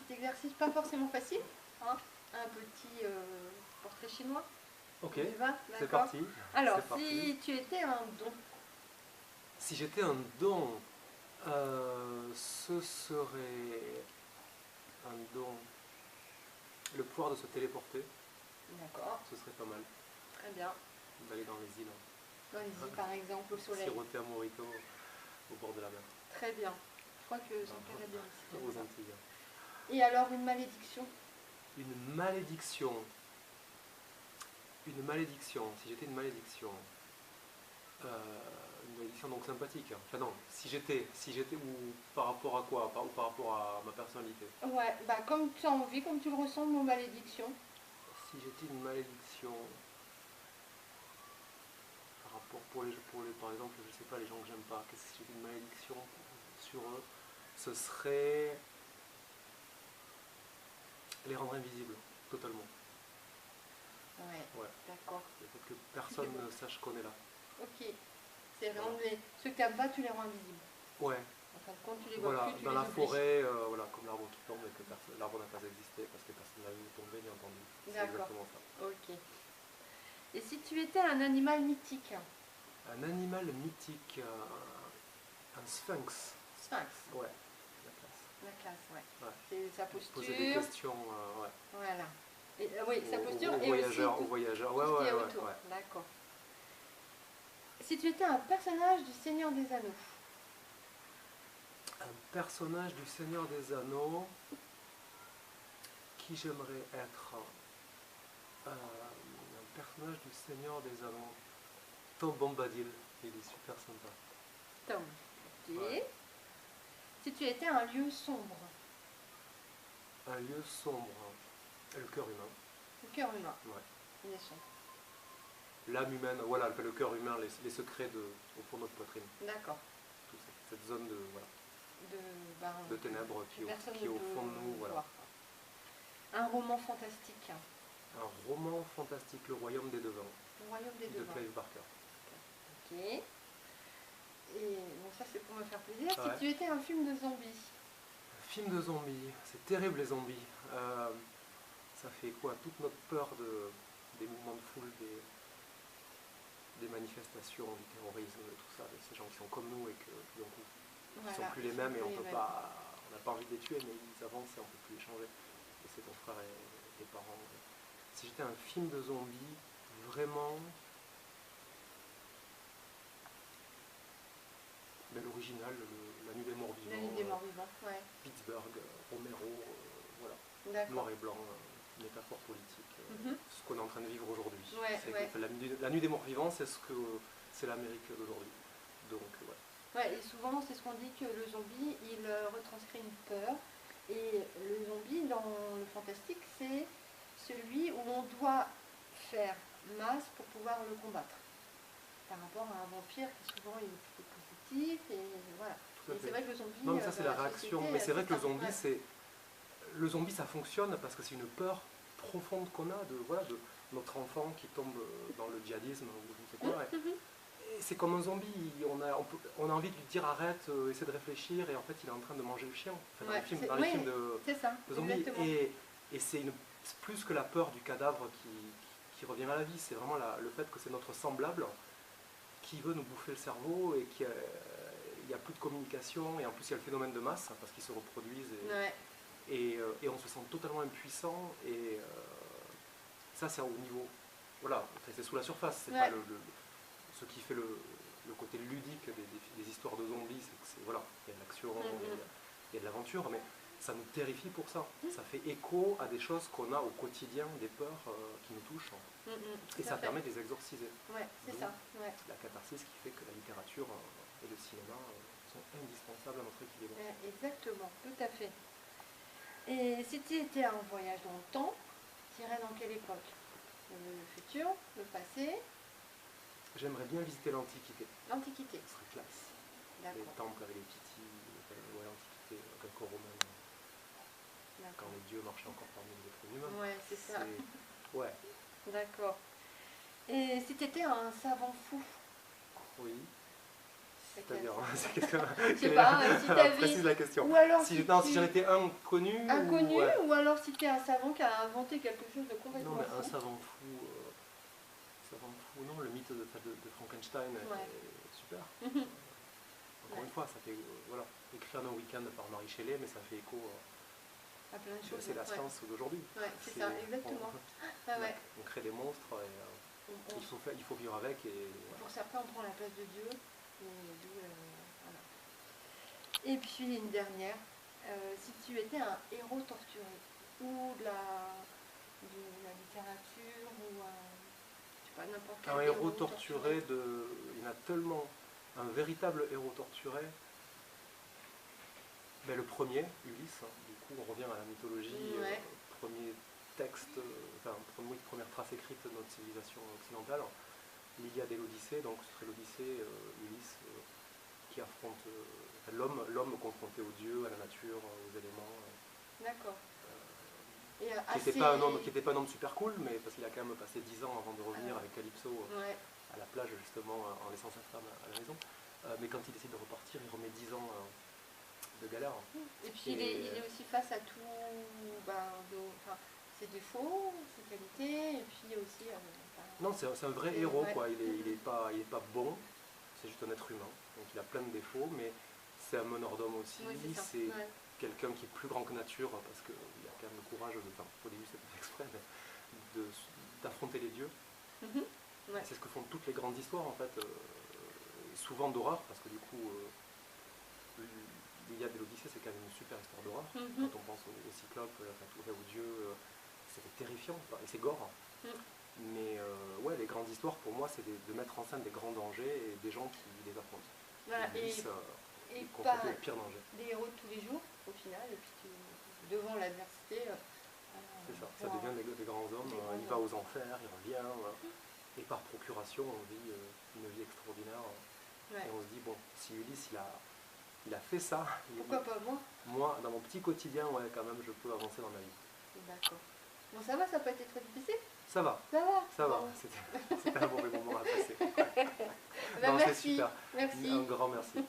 petit exercice pas forcément facile, hein, un petit portrait chinois. Ok, On y va, c'est d'accord. parti. Alors, C'est parti. si tu étais un don, Si j'étais un don, ce serait un don. Le pouvoir de se téléporter, d'accord, ce serait pas mal. très bien. D'aller dans les îles, Dans les îles, par exemple, au soleil. siroter un mojito au bord de la mer. Très bien. Je crois que ça me plairait bien Aux aussi. Antilles. Et alors, une malédiction? Une malédiction. Une malédiction. Si j'étais une malédiction. Une malédiction donc sympathique. Enfin non, si j'étais, ou par rapport à quoi, ou par rapport à ma personnalité. Ouais, bah comme tu as envie, comme tu le ressens, le mot malédiction. Si j'étais une malédiction, par rapport par exemple, je sais pas, les gens que j'aime pas, qu'est-ce que si j'étais une malédiction sur eux, ce serait les rendre invisibles, totalement. Ouais, Ouais. d'accord. Le fait que personne ne sache qu'on est là. Ok. C'est vraiment ceux que tu n'aimes pas, tu les rends invisibles. Ouais. En fin de compte, tu les vois Voilà, plus, tu dans les la oublies. forêt, voilà, comme l'arbre qui tombe et que l'arbre n'a pas existé parce que personne n'a vu tomber ni entendu. C'est D'accord. exactement ça. Ok. Et si tu étais un animal mythique? Un animal mythique, un sphinx. Sphinx. Ouais, la classe. La classe, ouais. Ouais. C'est sa posture. Poser des questions, ouais. Voilà. Et, oui, sa posture aux et voyageurs, aussi aux voyageurs. tout Ouais, ce qu'il y a ouais, autour. ouais. D'accord. Si tu étais un personnage du Seigneur des Anneaux? Un personnage du Seigneur des Anneaux, qui j'aimerais être? Un personnage du Seigneur des Anneaux. Tom Bombadil, il est super sympa. Tom. Ok. Ouais. Si tu étais un lieu sombre? Un lieu sombre, le cœur humain. Le cœur humain. Ouais. Il est sombre. L'âme humaine, voilà, le cœur humain, les secrets au fond de notre poitrine. D'accord. Tout ça, cette zone voilà, De de ténèbres qui est au fond de nous. Voilà. Voir. Un roman fantastique? Un roman fantastique, Le Royaume des Devins, Le Royaume des de Devins. Clive Barker. Ok. Et bon, ça c'est pour me faire plaisir. Ouais. Si tu étais un film de zombies? Un film de zombies, c'est terrible les zombies. Ça fait quoi? Toute notre peur des mouvements de foule, des manifestations, du terrorisme, tout ça, de ces gens qui sont comme nous et qui ne sont plus les mêmes et on n'a pas envie de les tuer, mais ils avancent et on ne peut plus les changer. Et c'est ton frère et tes parents. Si j'étais un film de zombies, vraiment, mais l'original, La Nuit des Morts Vivants, La Nuit des Morts Vivants, ouais. Pittsburgh, Romero, voilà, D'accord. noir et blanc, métaphore politique, ce qu'on est en train de vivre aujourd'hui. Ouais, ouais. La Nuit des Morts Vivants, c'est l'Amérique d'aujourd'hui. Donc, ouais. Ouais, et souvent c'est ce qu'on dit, que le zombie il retranscrit une peur, et le zombie dans le fantastique c'est celui où on doit faire masse pour pouvoir le combattre, par rapport à un vampire qui souvent est plutôt positif, et voilà. Et c'est vrai que le zombie, non, mais ça c'est dans la réaction, société, mais c'est vrai que le ça, zombie, ouais. le zombie ça fonctionne parce que c'est une peur profonde qu'on a de notre enfant qui tombe dans le djihadisme ou je ne sais quoi. Et c'est comme un zombie, on a envie de lui dire arrête, essaie de réfléchir, et en fait il est en train de manger le chien. Enfin, dans les films de zombies. Et c'est plus que la peur du cadavre qui revient à la vie, c'est vraiment le fait que c'est notre semblable qui veut nous bouffer le cerveau et qu'il n'y a plus de communication, et en plus il y a le phénomène de masse parce qu'ils se reproduisent et on se sent totalement impuissant, et ça c'est au niveau, voilà, c'est sous la surface, c'est pas ce qui fait le côté ludique des histoires de zombies, c'est que voilà, il y a de l'action, il y a de l'aventure, mais ça nous terrifie pour ça. Ça fait écho à des choses qu'on a au quotidien, des peurs qui nous touchent, et ça permet de les exorciser. Ouais, c'est ça. Ouais. La catharsis qui fait que la littérature et le cinéma sont indispensables à notre équilibre. Exactement, tout à fait. Et si tu étais en voyage dans le temps, tu irais dans quelle époque? Le futur, le passé? J'aimerais bien visiter l'Antiquité. L'Antiquité. Ce serait classe. D'accord. Les temples avec les pythis, l'Antiquité gréco-romaine. Quand les dieux marchaient encore parmi les êtres humains. Ouais, c'est ça. Ouais. D'accord. Et si tu étais un savant fou? Oui. C'est-à-dire, Je sais pas, si t'avais... précise la question. Ou alors Si, si non, tu- si j'en étais inconnu, inconnu, ou, ouais. ou alors si t'es un savant qui a inventé quelque chose de Non, complètement mais un fou. savant fou, non, le mythe de Frankenstein Ouais. est super. Mhm. Encore Ouais. une fois, ça fait, voilà, écrit en un week-end par Marie Shelley, mais ça fait écho, À plein de choses. c'est la ouais. science d'aujourd'hui. Ouais, c'est ça, exactement. Ah ouais. On crée des monstres, et On- il faut vivre avec, et voilà. Pour certains, on prend la place de Dieu. Et d'où, voilà. Et puis une dernière, si tu étais un héros torturé, ou de la littérature, ou je sais pas, n'importe quel Un héros torturé, il y en a tellement, un véritable héros torturé. Mais le premier, Ulysse, hein, du coup on revient à la mythologie, Ouais. premier texte, première trace écrite de notre civilisation occidentale, l'Iliade et l'Odyssée, donc ce serait l'Odyssée, Ulysse, qui affronte l'homme confronté aux dieux, à la nature, aux éléments. D'accord. Et Qui n'était pas un homme super cool, mais parce qu'il a quand même passé 10 ans avant de revenir avec Calypso Ouais. à la plage, justement, en laissant sa femme à la maison. Mais quand il décide de repartir, il remet 10 ans de galère. Et puis il est aussi face à tout, enfin, ses défauts, ses qualités, et puis aussi... Non, c'est un vrai Et héros, ouais. quoi. Il est pas bon, c'est juste un être humain. Donc il a plein de défauts, mais c'est un meneur d'homme aussi. Oui, c'est ça. C'est Ouais. quelqu'un qui est plus grand que nature, parce qu'il a quand même le courage, au début c'est pas exprès, mais d'affronter les dieux. Mhm. Ouais. C'est ce que font toutes les grandes histoires, en fait, souvent d'horreur, parce que du coup, l'Iliade et l'Odyssée, c'est quand même une super histoire d'horreur. Mhm. Quand on pense au Cyclope, aux dieux, c'était terrifiant, et c'est gore. Mhm. Mais ouais, les grandes histoires, pour moi, c'est de mettre en scène des grands dangers et des gens qui les affrontent. Voilà. Ulysse, Et il pas confronté au pire danger. des héros de tous les jours, au final, et puis devant l'adversité... C'est ça, ça devient des grands hommes. Il va aux enfers, il revient. Et par procuration, on vit une vie extraordinaire. Ouais. Et on se dit, bon, si Ulysse, il a fait ça, Pourquoi pas moi? moi, dans mon petit quotidien, ouais, quand même, je peux avancer dans ma vie. D'accord. Bon, ça va, ça n'a pas été trop difficile? Ça va, Ça va. ça va. Bon. C'était un mauvais moment à passer. Ben, Non, c'est merci. super. Merci. Un grand merci.